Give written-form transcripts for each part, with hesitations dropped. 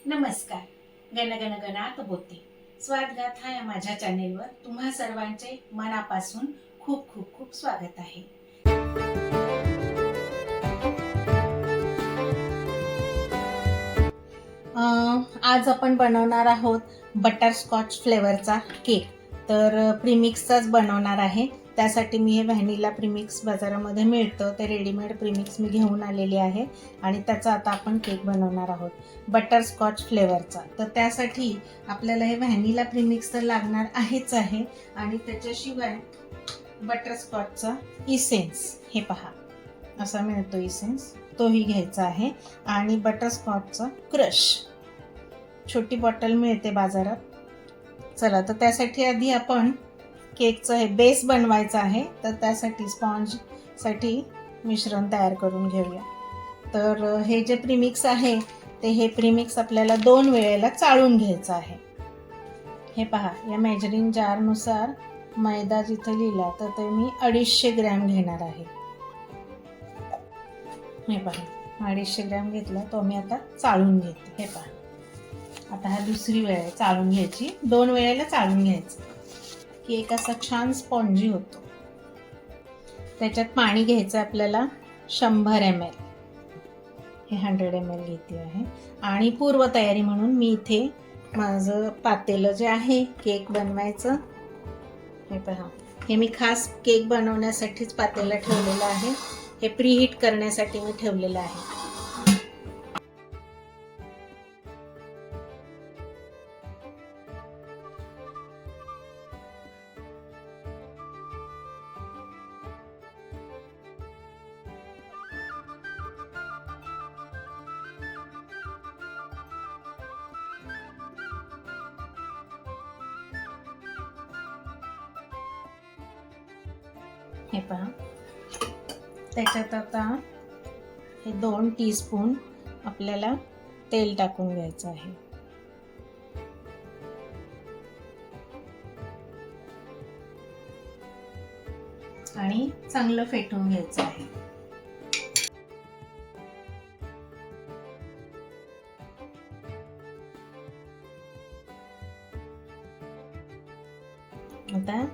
नमस्कार. गण गण गणात बोलते. स्वागत या माझ्या चॅनेलवर तुम्हा सर्वांचे मनापासून खूप खूप खूप स्वागत आहे. आज आपण बनवणार आहोत बटरस्कॉच फ्लेवरचा केक. तर प्रीमिक्सचाच बनवणार आहे. त्यासाठी मी हे व्हॅनिला प्रीमिक्स बाजारामध्ये मिळतं, ते रेडीमेड प्रीमिक्स मी घेऊन आलेली आहे आणि त्याचा आता आपण केक बनवणार आहोत बटरस्कॉच फ्लेवरचा. तर त्यासाठी आपल्याला हे व्हॅनिला प्रीमिक्स तर लागणार आहेच आहे आणि त्याच्याशिवाय बटरस्कॉचचा इसेन्स, हे पहा असा मिळतो इसेन्स, तोही घ्यायचा आहे आणि बटरस्कॉचचा क्रश, छोटी बॉटल मिळते बाजारात. चला, तर त्यासाठी आधी आपण केकचं हे बेस बनवायचा आहे. तर त्यासाठी स्पॉन्जसाठी मिश्रण तयार करून घेऊया. तर हे जे प्रीमिक्स आहे ते हे प्रीमिक्स आपल्याला 2 वेळेला चाळून घ्यायचं आहे. हे पहा, या मेजरिंग जारनुसार मैदा जिथे लिहिला तर ते मी 250 ग्रॅम घेणार आहे. हे पहा, 250 ग्रॅम घेतला, तो मी आता चाळून घेते. हे पहा, आता हा दुसरी वेळ आहे चाळून घ्यायची. 2 वेळेला चाळून घ्यायचं, केक असा छान स्पॉन्जी होतो. त्याच्यात पाणी घ्यायचं आपल्याला 100 ml, हे 100 ml घेते आहे. आणि पूर्वतयारी म्हणून मी इथे माझं पातेलं जे आहे केक बनवायचं, हे पहा, हे मी खास केक बनवण्यासाठीच पातेलं ठेवलेलं आहे. हे प्रीहीट करण्यासाठी मी ठेवलेलं आहे. हे पहा, त्याच्यात आता हे 2 टीस्पून आपल्याला तेल टाकून घ्यायचं आहे. आणि चांगलं फेटून घ्यायचं आहे. आता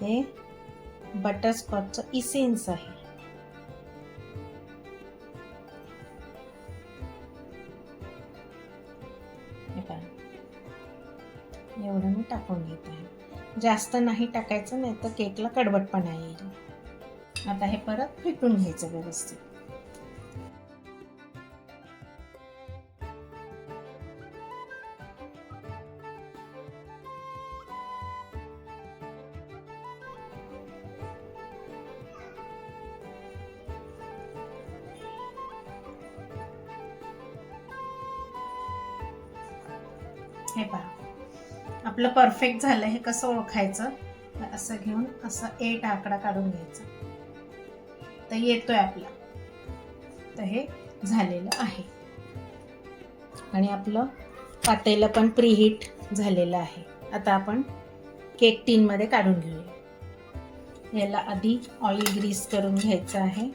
हे बटरस्कॉचचं इसेन्स आहे. एवढं मी टाकून घेत आहे. जास्त नाही टाकायचं, नाही तर केकला कडवटपणा येईल. आता हे परत फेटून घ्यायचं व्यवस्थित. हे पहा, आपलं परफेक्ट झालं. हे कसं ओळखायचं? असं घेऊन असा 8 आकडा काढून घ्यायचा, तर येतोय आपला. तर हे झालेलं आहे आणि आपलं पातेलं पण प्रीहीट झालेलं आहे. आता आपण केक टीन मध्ये काढून घेऊया. याला आधी ऑइल ग्रीस करून घ्यायचं आहे,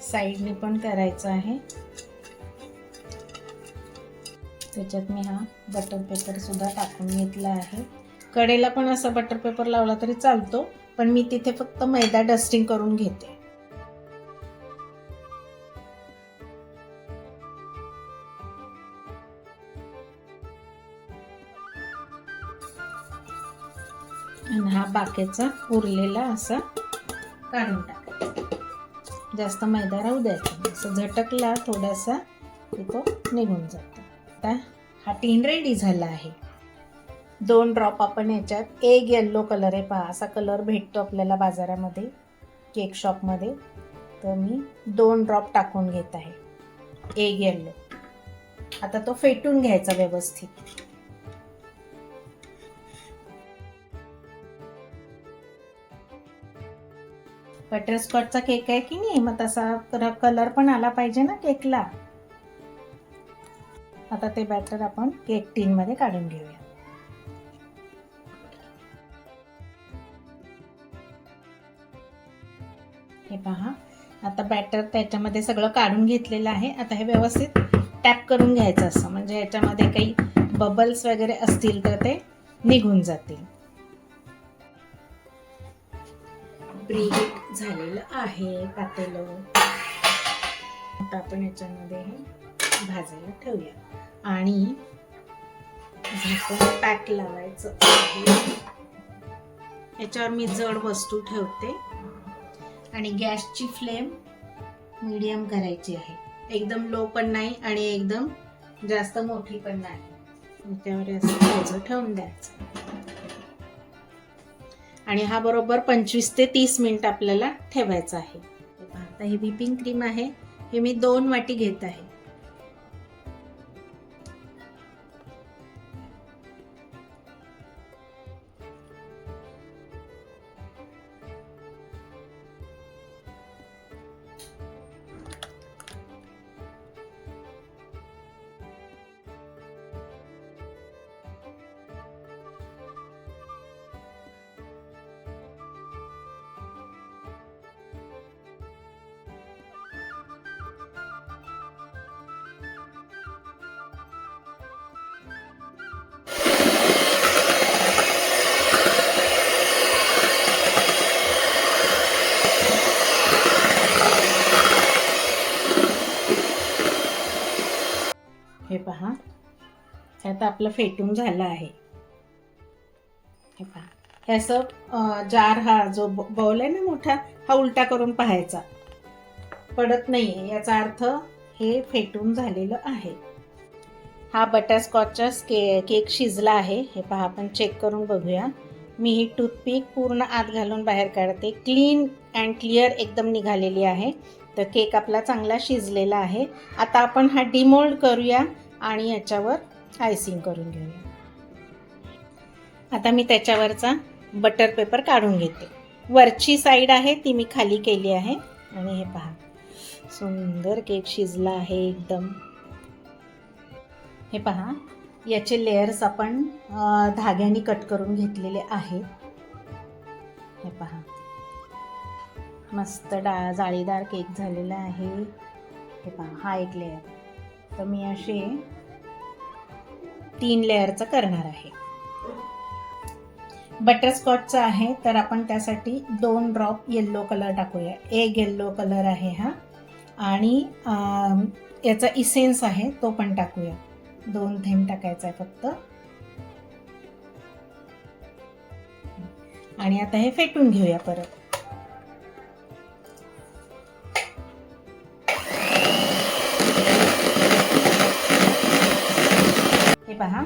साईडने पण करायचं आहे. त्याच्यात मी हा बटर पेपर सुद्धा टाकून घेतला आहे. कडेला पण असा बटर पेपर लावला तरी चालतो, पण मी तिथे फक्त मैदा डस्टिंग करून घेते. आणि हा बाकीचा उरलेला असा काढून टाकायचा. जास्त मैदा राहू द्यायचा, असं झटकला थोडासा की तो निघून जातो. आता हा टीन रेडी झाला आहे. 2 ड्रॉप आपण याच्यात एग येल्लो कलर आहे, पहा असा कलर भेटतो आपल्याला बाजारामध्ये केक शॉपमध्ये. तर मी 2 ड्रॉप टाकून घेत आहे एग येल्लो. आता तो फेटून घ्यायचा व्यवस्थित. बटरस्कॉचचा केक आहे की नाही, मग तसा कलर पण आला पाहिजे ना केकला. आता ते बॅटर आपण केक टीन मध्ये काढून घेऊया. हे पहा, आता बॅटर त्याच्यामध्ये सगळं काढून घेतलेलं आहे. आता हे व्यवस्थित टॅप करून घ्यायचं असं, म्हणजे याच्यामध्ये काही बबल्स वगैरे असतील तर ते निघून जातील. प्रीहीट झालेलं आहे पातेलं. आता आपण याच्यामध्ये हे भाजायला ठेवूया आणि झाकण पॅक लावायचं आहे. याच्यावर मी जड वस्तू ठेवते आणि गॅसची फ्लेम मीडियम करायची आहे. एकदम लो पण नाही आणि एकदम जास्त मोठी पण नाही. त्यावर असं ठेवून द्यायचं आणि हा बरोबर 25 ते 30 मिनिट आपल्याला ठेवायचा आहे. आता ही व्हिपिंग क्रीम आहे, हे मी 2 वाटी घेत आहे. हे पहा, आता आपलं फेटून झालं आहे. हे पहा, हे असं जार, हा जो बाउल आहे ना मोठा, हा उलटा करून पाहायचा, पडत नाहीये, याचा अर्थ हे फेटून झालेलं आहे. हा बटरस्कॉचचा केक शिजला आहे. हे पहा, आपण चेक करून बघूया. मी ही टूथपिक पूर्ण आत घालून बाहेर काढते. क्लीन अँड क्लिअर एकदम निघालेली आहे. तर केक आपला चांगला शिजलेला आहे. आता आपण हा डिमोल्ड करूया आणि याच्यावर आयसिंग करून घेऊया. आता मी त्याच्यावरचा बटर पेपर काढून घेते. वरची साईड आहे ती मी खाली केली आहे आणि हे पहा, सुंदर केक शिजला आहे एकदम. हे पहा, याचे लेयर्स आपण धाग्याने कट करून घेतलेले आहेत. हे पहा, मस्त जाळीदार केक झालेला आहे. हे पहा, हा एक लेयर. तर मी असे 3 लेयरचा करणार आहे. बटरस्कॉचचा आहे तर आपण त्यासाठी 2 ड्रॉप येल्लो कलर टाकूया. एक येल्लो कलर आहे हा, आणि याचा इसेन्स आहे तो पण टाकूया. 2 थेंब टाकायचा आहे फक्त. आणि आता हे फेटून घेऊया परत. हे पहा,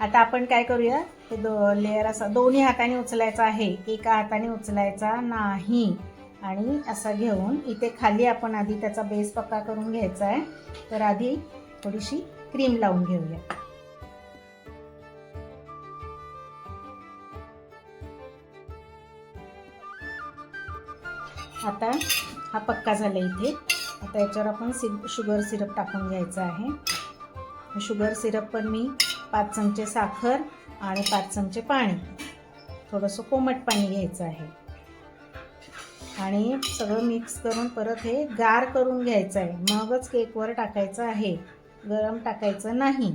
आता आपण काय करूया, हे लेयर असा दोन्ही हाताने उचलायचा आहे, एका हाताने उचलायचा नाही. आणि असा घेऊन इथे खाली आपण आधी त्याचा बेस पक्का करून घ्यायचा आहे. तर आधी थोडीशी क्रीम लावून घेऊया. आता हा पक्का झाला इथे. आता याच्यावर आपण शुगर सिरप टाकून घ्यायचं आहे. शुगर सिरप पण मी 5 चमचे साखर आणि 5 चमचे पाणी, थोडंसं कोमट पाणी घ्यायचं आहे. आणि सगळं मिक्स करून परत हे गार करून घ्यायचं आहे. मगच केकवर टाकायचं आहे, गरम टाकायचं नाही.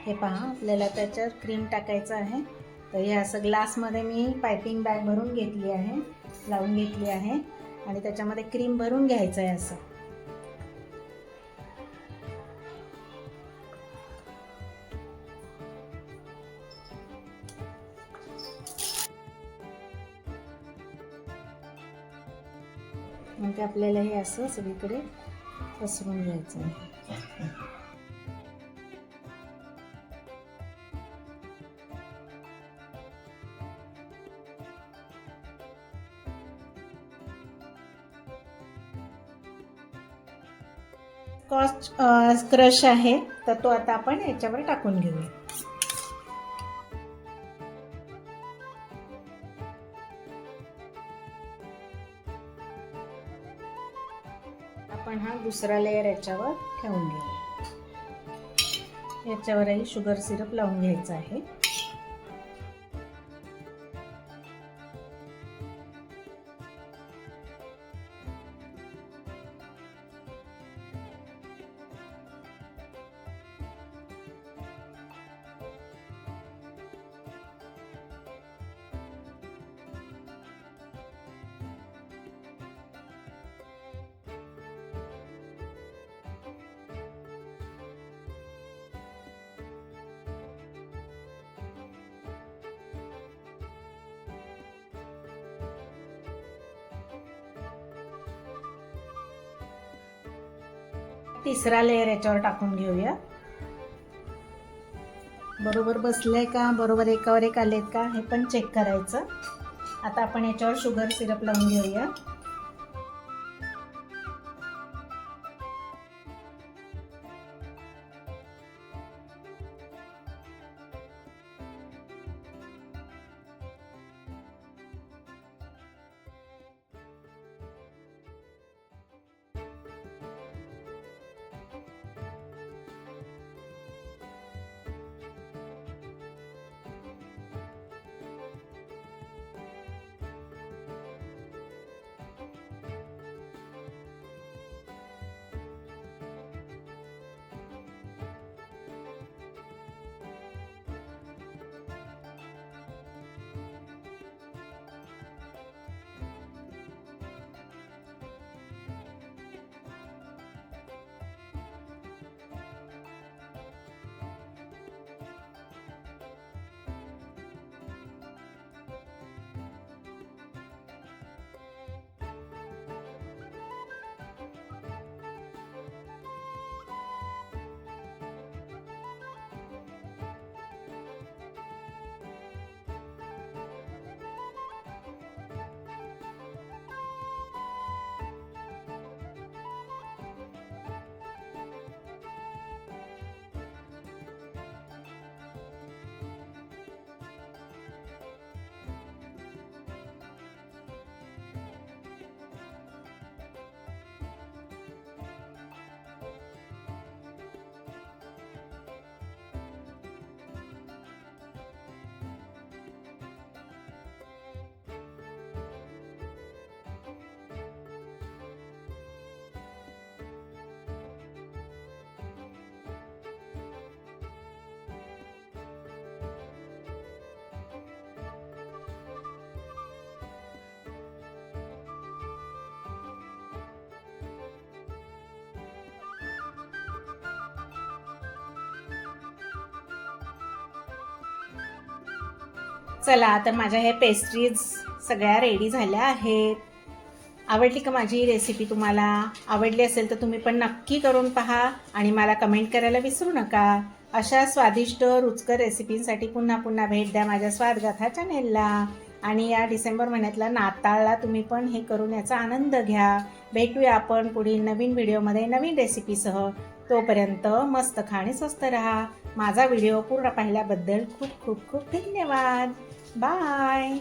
हे पहा, आपल्याला त्याच्यावर क्रीम टाकायचं आहे. तर हे असं ग्लासमध्ये मी पायपिंग बॅग भरून घेतली आहे, लावून घेतली आहे आणि त्याच्यामध्ये क्रीम भरून घ्यायचं आहे असं. म्हणजे आपल्याला हे असं सगळीकडे पसरून घ्यायचं आहे. स्कॉच क्रश आहे तर तो आता आपण याच्यावर टाकून घेऊया. आपण हा दुसरा लेयर याच्यावर ठेवून घेऊया. याच्यावरही शुगर सिरप लावून घ्यायचं आहे. तिसरा लेयर याच्यावर टाकून घेऊया. बरोबर बसले का, बरोबर एकावर एक आलेत का हे पण चेक करायचं. आता आपण याच्यावर शुगर सिरप लावून घेऊया. चला, तर माझ्या हे पेस्ट्रीज सगळ्या रेडी झाल्या आहेत. आवडली का माझी रेसिपी? तुम्हाला आवडली असेल तर तुम्ही पण नक्की करून पहा आणि मला कमेंट करायला विसरू नका. अशा स्वादिष्ट रुचकर रेसिपींसाठी पुन्हा पुन्हा भेट द्या माझ्या स्वादगाथा चॅनेलला. आणि या डिसेंबर महिन्यातला नाताळला तुम्ही पण हे करून याचा आनंद घ्या. भेटूया आपण पुढील नवीन व्हिडिओमध्ये नवीन रेसिपीसह. तोपर्यंत मस्त खा आणि स्वस्त राहा. माझा व्हिडिओ पूर्ण पाहिल्याबद्दल खूप खूप खूप धन्यवाद. बाय.